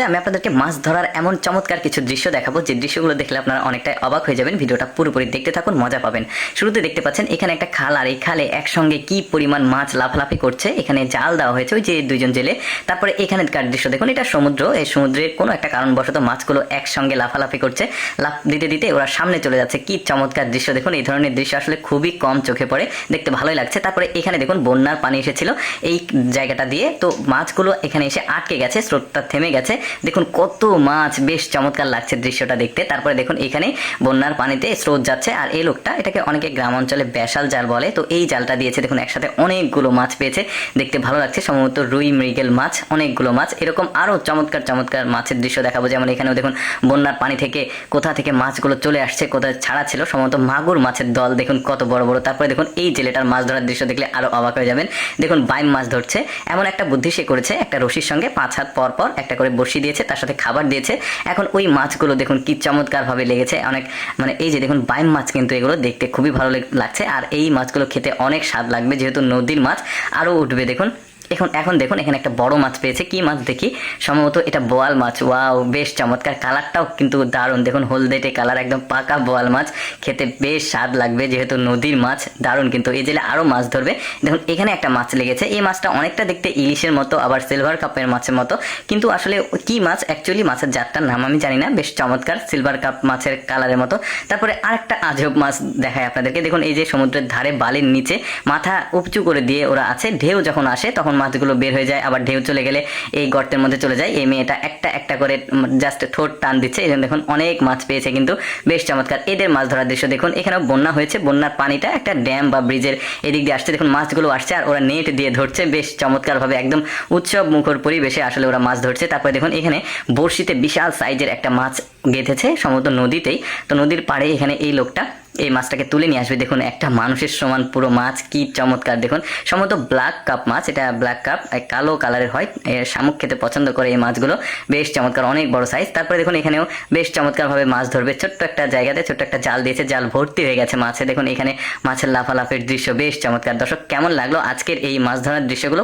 ভিডিওতে আমি আপনাদেরকে মাছ ধরার এমন চমৎকার কিছু দৃশ্য দেখাবো যে দৃশ্যগুলো দেখলে আপনারা অনেকটাই অবাক হয়ে যাবেন। ভিডিওটা পুরোপুরি দেখতে থাকুন, মজা পাবেন। শুরুতে দেখতে পাচ্ছেন এখানে একটা খাল, আর এই খালে একসঙ্গে কি পরিমাণ মাছ লাফালাফি করছে। এখানে জাল দেওয়া হয়েছে ওই যে দুইজন জেলে। তারপরে এখানকার দৃশ্য দেখুন, এটা সমুদ্র। এই সমুদ্রের কোনো একটা কারণবশত মাছগুলো একসঙ্গে লাফালাফি করছে, লাফ দিতে দিতে ওরা সামনে চলে যাচ্ছে। কি চমৎকার দৃশ্য দেখুন। এই ধরনের দৃশ্য আসলে খুবই কম চোখে পড়ে, দেখতে ভালোই লাগছে। তারপরে এখানে দেখুন বন্যার পানি এসেছিল এই জায়গাটা দিয়ে, তো মাছগুলো এখানে এসে আটকে গেছে, স্রোতটা থেমে গেছে। দেখুন কত মাছ, বেশ চমৎকার লাগছে দৃশ্যটা দেখতে। তারপরে দেখুন এখানে বন্যার পানিতে স্রোত যাচ্ছে, আর এই লোকটা, এটাকে অনেকে গ্রাম অঞ্চলে ব্যাসাল জাল বলে, তো এই জালটা দিয়েছে। দেখুন একসাথে অনেকগুলো মাছ পেয়েছে, দেখতে ভালো লাগছে। সম্ভবত রুই মৃগেল মাছ, অনেকগুলো মাছ। এরকম আরো চমৎকার চমৎকার মাছের দৃশ্য দেখাবো। যেমন এখানেও দেখুন বন্যার পানি থেকে কোথা থেকে মাছগুলো চলে আসছে, কোথায় ছাড়া ছিল, সম্ভবত মাগুর মাছের দল। দেখুন কত বড় বড়। তারপরে দেখুন এই জেলেটার মাছ ধরার দৃশ্য দেখলে আরো অবাক হয়ে যাবেন। দেখুন বাইম মাছ ধরছে, এমন একটা বুদ্ধি সে করেছে। একটা রশির সঙ্গে 5 হাত পর পর একটা করে বড়শি দিয়েছে, তার সাথে খাবার দিয়েছে। এখন ওই মাছগুলো দেখুন কি চমৎকার ভাবে লেগেছে। অনেক মানে এই যে দেখুন বাইম মাছ, কিন্তু এগুলো দেখতে খুবই ভালো লাগছে। আর এই মাছগুলো খেতে অনেক স্বাদ লাগবে, যেহেতু নদীর মাছ আরো উঠবে। দেখুন এখন দেখুন এখানে একটা বড় মাছ পেয়েছে। কি মাছ দেখি, সম্ভবত এটা বোয়াল মাছ। ওয়াও, বেশ চমৎকার। কালারটাও কিন্তু দারুণ। দেখুন হলদেটে কালার, একদম পাকা বোয়াল মাছ। খেতে বেশ স্বাদ লাগবে, যেহেতু নদীর মাছ। দারুণ। কিন্তু এই জেলে আরো মাছ ধরবে। দেখুন এখানে একটা মাছ লেগেছে। এই মাছটা অনেকটা দেখতে ইলিশের মতো, আবার সিলভার কাপের মাছের মতো, কিন্তু আসলে কি মাছ অ্যাকচুয়ালি, মাছের জাতটার নাম আমি জানি না। বেশ চমৎকার, সিলভার কাপ মাছের কালারের মতো। তারপরে আরেকটা আজব মাছ দেখায় আপনাদেরকে। দেখুন এই যে সমুদ্রের ধারে বালির নিচে মাথা উঁচু করে দিয়ে ওরা আছে। ঢেউ যখন আসে তখন মাছগুলো বের হয়ে যায়, আবার ঢেউ চলে গেলে এই গর্তের মধ্যে চলে যায়। এই মেয়েটা একটা একটা করে জাস্ট ঠোঁট টান দিচ্ছে। এই জন্য দেখুন অনেক মাছ পেয়েছে, কিন্তু বেশ চমৎকার। এদের মাছ ধরার দৃশ্য দেখুন। এখানেও বন্যা হয়েছে, বন্যার পানিটা একটা ড্যাম বা ব্রিজের এদিক দিয়ে আসছে। দেখুন মাছগুলো আসছে আর ওরা নেট দিয়ে ধরছে, বেশ চমৎকার ভাবে। একদম উৎসব মুখর পরিবেশে আসলে ওরা মাছ ধরছে। তারপরে দেখুন এখানে বড়শিতে বিশাল সাইজের একটা মাছ গেঁথেছে, সম্ভবত নদীতেই। তো নদীর পাড়ে এখানে এই লোকটা এই মাছটাকে তুলে নিয়ে আসবে। দেখুন একটা মানুষের সমান পুরো মাছ, কি চমৎকার। দেখুন সম্ভবত ব্ল্যাক কাপ মাছ, এটা ব্ল্যাক কাপ, কালো কালারের হয়। শামুক খেতে পছন্দ করে এই মাছগুলো, বেশ চমৎকার, অনেক বড় সাইজ। তারপরে দেখুন এখানেও বেশ চমৎকার ভাবে মাছ ধরবে। ছোট্ট একটা জায়গাতে ছোট্ট একটা জাল দিয়েছে, জাল ভর্তি হয়ে গেছে মাছে। দেখুন এখানে মাছের লাফালাফের দৃশ্য বেশ চমৎকার। দর্শক কেমন লাগলো আজকের এই মাছ ধরার দৃশ্যগুলো?